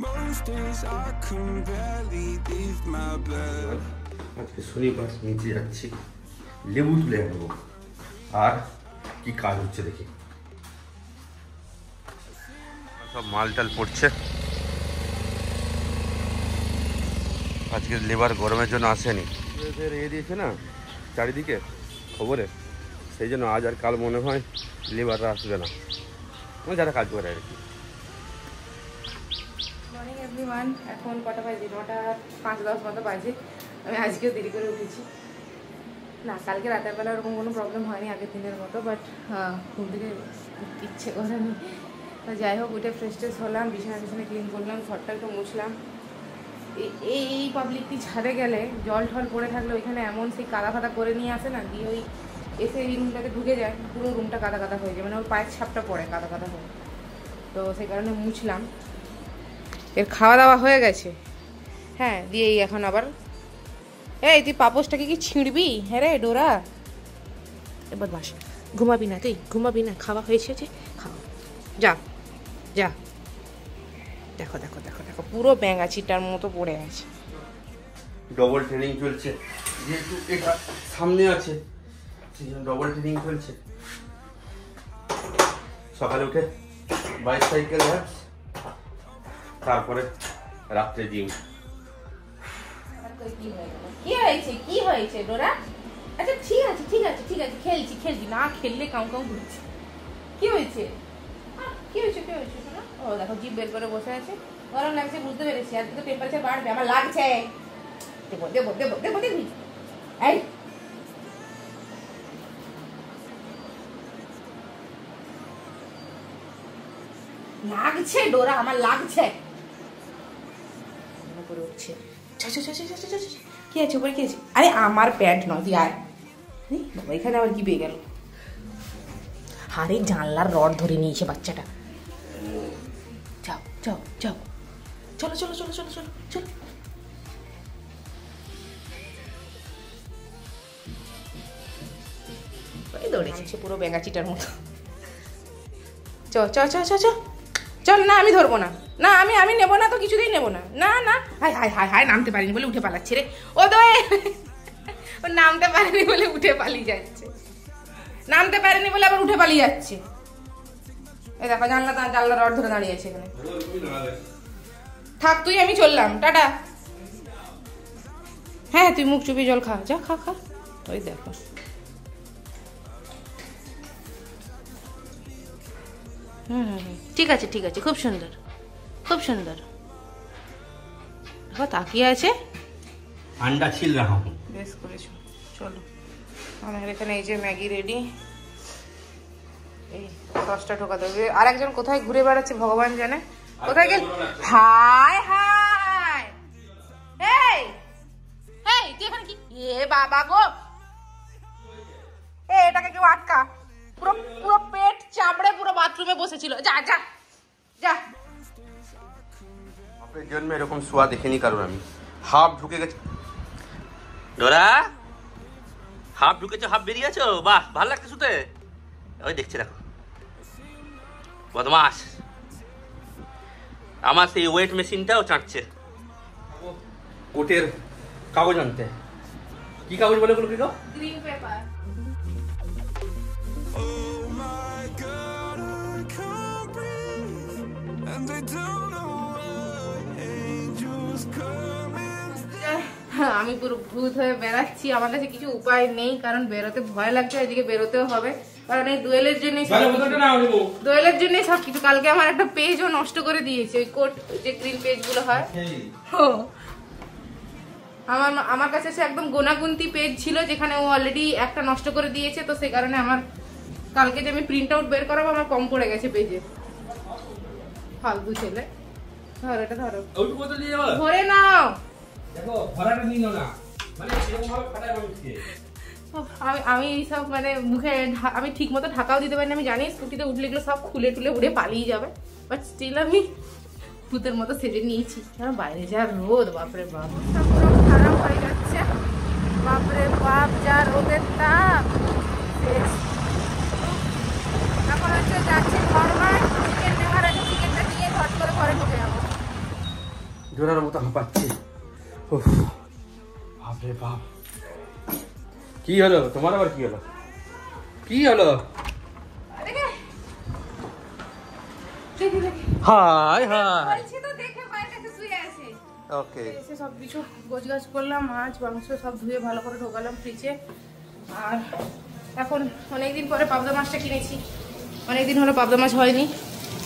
Most days I can barely leave my bed. আজকে শনিবার নিচে যাচ্ছি লেবু তুলে আনবো আর কি কাজ হচ্ছে দেখি সব মালটাল পড়ছে আজকে লেবার গরমের জন্য আসেনি এ দিয়েছে না চারিদিকে খবরে সেই জন্য আজ আর কাল মনে হয় লেবাররা আসবে না যারা কাজ করে আর কি। মর্নিং এভরিওয়ান, এখন কটা বাজে? 9টা 5-10 মতো বাজে। আমি আজকেও দেরি করে উঠেছি। না, কালকে রাতের বেলা ওরকম কোনো প্রবলেম হয়নি আগের দিনের মতো, বাট ঘুম থেকে ইচ্ছে করেনি। যাই হোক, উঠে ফ্রেশ ট্রেশ হলাম, বিছানা ক্লিন করলাম, ঘরটা একটু মুছলাম। এই পাবলিকটি ছাদে গেলে জল ঠল পড়ে থাকলে ওইখানে এমন সেই কাদা ফাদা করে নিয়ে আসে না, দিয়ে ওই এসে এই রুমটাতে ঢুকে যায়, পুরো রুমটা কাদা কাদা হয়ে যায়, মানে ওর পায়ের ছাপটা পড়ে কাদা কাদা হয়ে। তো সেই কারণে মুছলাম। এর খাওয়া দাওয়া হয়ে গেছে, হ্যাঁ, দিয়েই এখন আবার এই তুই পাপোশটাকে কি ছিঁড়বি? হ্যাঁ রে ডোরা, এবার বাস, ঘুমাবি না? তুই ঘুমাবি না? খাওয়া হয়েছে যে খাওয়া, যা যা। দেখো দেখো দেখো দেখো, পুরো ব্যাঙাচিটার মতো পড়ে আছে। ডবল ট্রেনিং চলছে, যেহেতু এটা সামনে আছে সেই জন্য ডবল ট্রেনিং চলছে। সকালে উঠে বাইসাইকেল হ্যাপস, তারপরে রাত্রে জিম। কি হয়েছে কি হয়েছে ডোরা? আচ্ছা ঠিক আছে ঠিক আছে ঠিক আছে, খেলছি খেলছি, না খেললে কাউ কাউ ঘুরছি। কি হয়েছে কি হয়েছে কি হয়েছে? ও দেখো, জিভ বের করে বসে আছে। গরম লাগছে বুঝতে পেরেছি, আজকে তো টেম্পারেচার বাড়বে, আমার লাগছে। দেবো দেবো দেবো দেবো দেখবি? এই লাগছে ডোরা, আমার লাগছে। উপরে উঠছে, কি আছে উপরে? কি আছে? আরে আমার প্যান্ট নয়, তুই আয়। বাবা, এখানে আবার কি পেয়ে গেল? আরে জানলার রড ধরে নিয়েছে বাচ্চাটা। যাও যাও যাও, চলো চলো চলো চলো চলো চলো। দৌড়েছে পুরো ব্যাঙাচিটার মতো। চ চ চ চ চল। না, আমি ধরবো না, না আমি নেবো না, তো কিছুতেই নেবো না। না না, হাই হাই হাই হাই, নামতে পারিনি বলে উঠে পালাচ্ছে রে। ও দোয়ে, ও নামতে পারেনি বলে উঠে পালিয়ে যাচ্ছে, নামতে পারেনি বলে আবার উঠে পালিয়ে যাচ্ছে। এই দেখো, জানলা রড ধরে দাঁড়িয়ে আছে এখানে। থাক তুই, আমি চললাম, টাটা। হ্যাঁ, তুই মুখ চুপি জল খা, যা খা খা। ওই দেখো, ঠিক আছে ঠিক আছে, খুব সুন্দর খুব সুন্দর। দেখো তাকিয়ে আছে। আন্ডা ছিল রাখা, বেশ করেছো। চলো, আমার এখানে এই যে ম্যাগি রেডি। এই সসটা ঢোকাতে হবে। আর একজন কোথায় ঘুরে বেড়াচ্ছে ভগবান জানে, কোথায় গেল? হাই হাই, এই এই তুই এখানে কি? এ বাবা গো, এটাকে কেউ আটকা। পুরো পুরো পেট চামড়ে পুরো বাথরুমে বসেছিল। যা যা যা। আপনার জন্মে এরকম শোয়া দেখিনি কারণ আমি হাফ ঢুকে গেছে। ডোরা, হাফ ঢুকেছো হাফ বেরিয়ে আছো, বাহ ভালো লাগছে শুতে। ওই দেখছি দেখো বদমাস, আমার সেই ওয়েট মেশিনটাও চাটছে। কোটের কাগজ আনতে, কি কাগজ বলে বলো? Green paper. Oh my God, I can't breathe, and I don't know why angels coming. আমি পুরো ভূত হয়ে বেড়াচ্ছি, আমার কাছে কিছু উপায় নেই, কারণ বেরোতে ভয় লাগছে, এদিকে বেরোতেও হবে, কারণ এই দোয়েলের জন্যই সবকিছু। কালকে আমার একটা পেজও নষ্ট করে দিয়েছে, ওই কোট যে গ্রিন পেজ গুলো হয়। আমার কাছে সে একদম গোনাগুন্তি পেজ ছিল, যেখানে ও অলরেডি একটা নষ্ট করে দিয়েছে। তো সেই কারণে আমার কালকে যে আমি প্রিন্ট আউট বের করাবো, আমার কম পড়ে গেছে পেজে। ফালতু ছেলে। ধরো এটা, ধরো, ধরে নাও। আমি এইসব মানে মুখে আমি ঠিক মতো ঢাকাও দিতে পারি না। আমি জানি স্কুটিতে উঠলে এগুলো সব খুলে টুলে উড়ে পালিয়ে যাবে, বাট স্টিল আমি ভূতের মতো সেজে নিয়েছি। বাইরে যা রোদ, বাপরে বাপ, পুরো খারাপ হয়ে যাচ্ছে। বাপরে বাপ, যা রোদের তাপ। এখন হচ্ছে যাচ্ছি ঘর, চিকেন নেওয়ার আগে চিকেনটা নিয়ে ঘর করে ঘরে ঢুকে যাবো। ডোরার মতো হাঁপাচ্ছি। বাপরে বাপ, কি হলো তোমার? আবার কি হলো? কি হলো? হাই হাই, ওকে। এসে সব কিছু গোছগাছ করলাম, মাছ মাংস সব ধুয়ে ভালো করে ঢোকালাম ফ্রিজে। আর এখন অনেকদিন পরে পাবদা মাছটা কিনেছি, অনেকদিন হলো পাবদা মাছ হয়নি,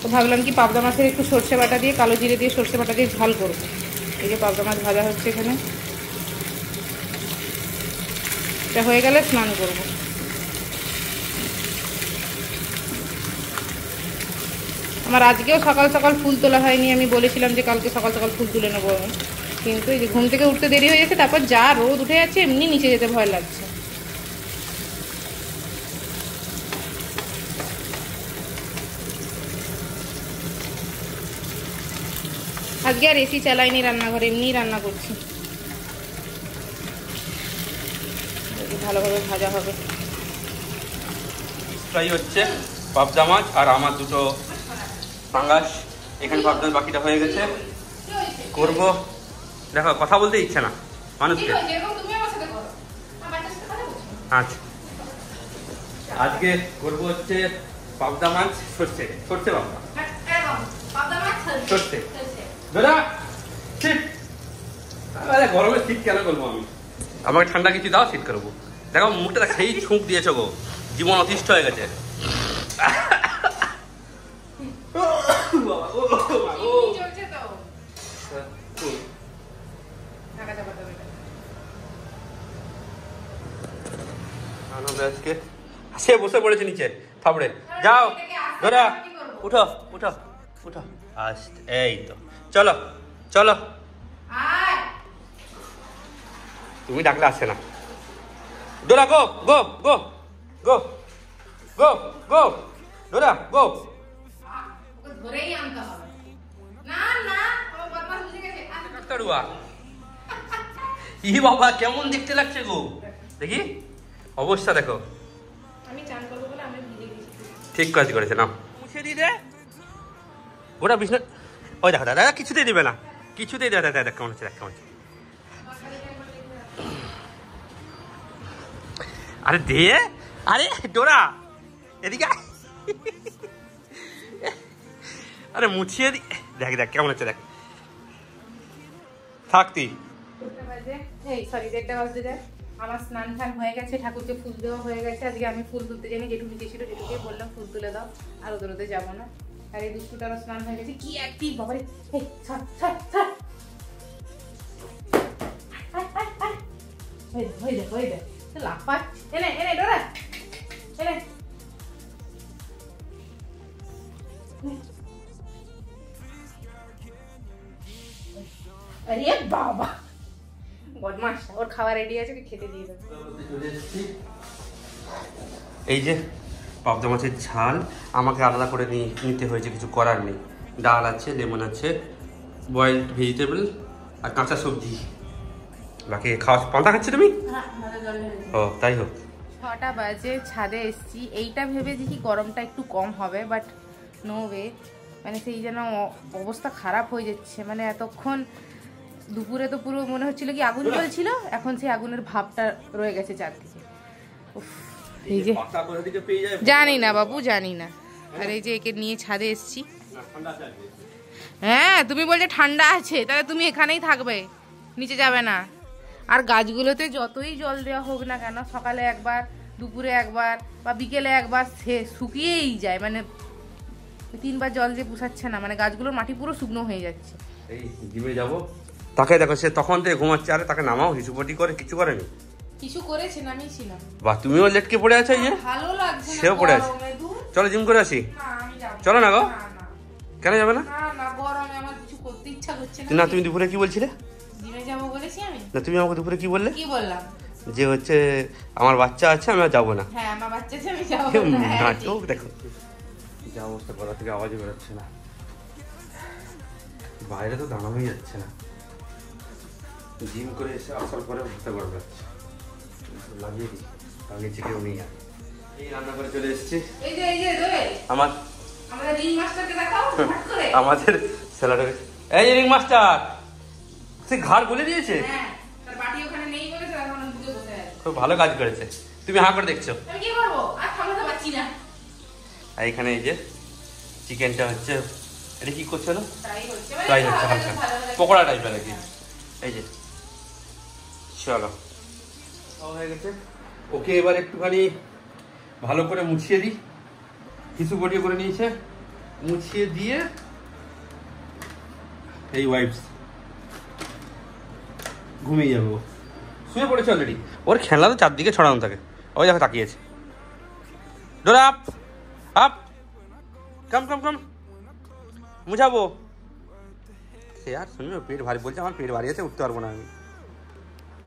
তো ভাবলাম কি পাবদা মাছের একটু সর্ষে বাটা দিয়ে, কালো জিরে দিয়ে সর্ষে বাটা দিয়ে ঝাল করবো। এই যে পাবদা মাছ ভাজা হচ্ছে এখানে, এটা হয়ে গেলে স্নান করবো। আমার আজকেও সকাল সকাল ফুল তোলা হয়নি, আমি বলেছিলাম যে কালকে সকাল সকাল ফুল তুলে নেবো আমি, কিন্তু এই যে ঘুম থেকে উঠতে দেরি হয়ে যাচ্ছে, তারপর যা রোদ উঠে যাচ্ছে এমনি নিচে যেতে ভয় লাগছে। আজকে আর এসি চালাইনি রান্নাঘরে, এমনি রান্না করছি। ভালোভাবে ভাজা হবে। ফ্রাই হচ্ছে পাবদা মাছ, আর আমার দুটো পাঙ্গাস এখানে। পাবদা বাকিটা হয়ে গেছে, করবো। দেখো কথা বলতে ইচ্ছে না মানুষকে। আচ্ছা, আজকে করবো হচ্ছে পাবদা মাছ সর্ষে, সর্ষে পাবদা, সর্ষে। দাদা ঠিক, গরমে শীত কেন করবো আমি? আমাকে ঠান্ডা কিছু দাও, শীত করবো। দেখো মুখটা সেই ছুঁক দিয়েছো গো, জীবন অতিষ্ঠ হয়ে গেছে। আজকে সে বসে পড়েছে নিচে থাপড়ে। যাও ধরা, উঠো উঠো উঠো, আস্তে। এই তো চলো চলো, তুমি ডাকলে আসছে না। ডোরা গো গো গো গো গো গো, ডোরা গো। ই বাবা কেমন দেখতে লাগছে গো, দেখি অবস্থা দেখো। ঠিক কাজ করেছে না, মুছে দিয়ে দে গোটা বিছনা। ওই দেখো দাদা, কিছুতেই দিবে না, কিছুতেই দাদা। দেখ কেমন হচ্ছে, দেখ কেমন হচ্ছে। আরে দে, আরে ডোরা এদিকে, আরে মুছিয়ে দি। দেখ দেখ কেমন হচ্ছে, দেখ। থাকতি আমার স্নান টান হয়ে গেছে, ঠাকুরকে ফুল দেওয়া হয়ে গেছে। আজকে আমি ফুল তুলতে জানি, জেঠু নিচে ছিল, জেঠুকে বললাম ফুল তুলে দাও, আর ওদের যাবো না। আর এই দুষ্টুটারও স্নান হয়ে গেছে, কি অ্যাক্টিভ বাবারে। লাফাট, এনে এনে ডোরা, এনে। আরে বাবা বদমাস, ওর খাবার রেডি আছে, খেতে দিয়ে দেবে। এই যে পাবদা মাছের ঝাল আমাকে আলাদা করে নিতে হয়েছে, কিছু করার নেই। ডাল আছে, লেমন আছে, বয়েলড ভেজিটেবল আর কাঁচা সবজি। বাকি খাওয়া পান্তা খাচ্ছে তুমি? ও তাই হোক। 6টা বাজে, ছাদে এসছি। এইটা ভেবেছি কি গরমটা একটু কম হবে, বাট নো ওয়ে। মানে সেই যেন অবস্থা খারাপ হয়ে যাচ্ছে। মানে এতক্ষণ দুপুরে তো পুরো মনে হচ্ছিল কি আগুন জ্বলছিল, এখন সেই আগুনের ভাবটা রয়ে গেছে চারদিকে। এই যে জানি না বাবু, জানি না। আর এই যে একে নিয়ে ছাদে এসছি। হ্যাঁ তুমি বলছো ঠান্ডা আছে, তাহলে তুমি এখানেই থাকবে, নিচে যাবে না। আর গাছগুলোতে যতই জল দেওয়া হোক না কেন, সকালে একবার, দুপুরে একবার বা বিকেলে একবার, সে শুকিয়েই যায়। মানে 3বার জল দিয়ে পুষাচ্ছে না, মানে গাছগুলোর মাটি পুরো শুকনো হয়ে যাচ্ছে। এই জিমে যাবো, তাকে দেখো সে তখন থেকে ঘুমাচ্ছে। আরে তাকে নামাও, হিসুপটি করে কিছু করেনি। কিছু করেছে না, আমি ছিলাম। বাহ, তুমিও লেটকে পড়ে আছো। এই যে ভালো লাগছে না, সেও পড়ে আছে। চলো জিম করে আসি। চলো না গো, কেন যাবে না? না গরমে আমার কিছু করতে ইচ্ছা করছে না। না তুমি দুপুরে কি বলছিলে? জিমে যাবো বলেছি আমি। না তুমি আমাকে দুপুরে কি বললে? কি বললাম? যে হচ্ছে আমার বাচ্চা আছে, আমি আর যাবো না। হ্যাঁ আমার বাচ্চা আছে, আমি যাবো না। নাটক দেখো, যা অবস্থা, গলা থেকে আওয়াজই বেরোচ্ছে না, বাইরে তো দাঁড়ানোই যাচ্ছে না। জিম করে এসে আসার পরে বুঝতে পারবে, লাগিয়ে দিই, তার নিচে কেউ নেই। এই রান্না করে চলে এসেছি। আমাদের স্যালাডের, এই রিং মাস্টার সে ঘাড় গলে দিয়েছে। হ্যাঁ, তার বাটি ওখানে নেই বলে তো এখন দুটো বসে আছে। খুব ভালো কাজ করেছে। তুমি হাঁ করে দেখছো। আমি কি করব? আর থামাতে পারছি না। আর এখানে এই যে চিকেনটা হচ্ছে, এটা কি করছো না? ট্রাই হচ্ছে। ফ্রাই হচ্ছে হালকা, পকোড়া টাইপের আর কি। এই যে চলো হয়ে গেছে। ওকে এবার একটুখানি ভালো করে মুছিয়ে দিই। কিছু গটিয়ে করে নিয়েছে, মুছিয়ে দিয়ে এই ওয়াইপস ঘুমিয়ে যাবো। শুয়ে পড়েছে অলরেডি। ওর খেলা তো চারদিকে ছড়ানো থাকে। ওই দেখো তাকিয়েছে। ডোরা আপ আপ, কাম কাম কাম, মুছাবো। সে আর শুনবে পেট ভারী বলছে, আমার পেট ভারী আছে, উঠতে পারবো না আমি।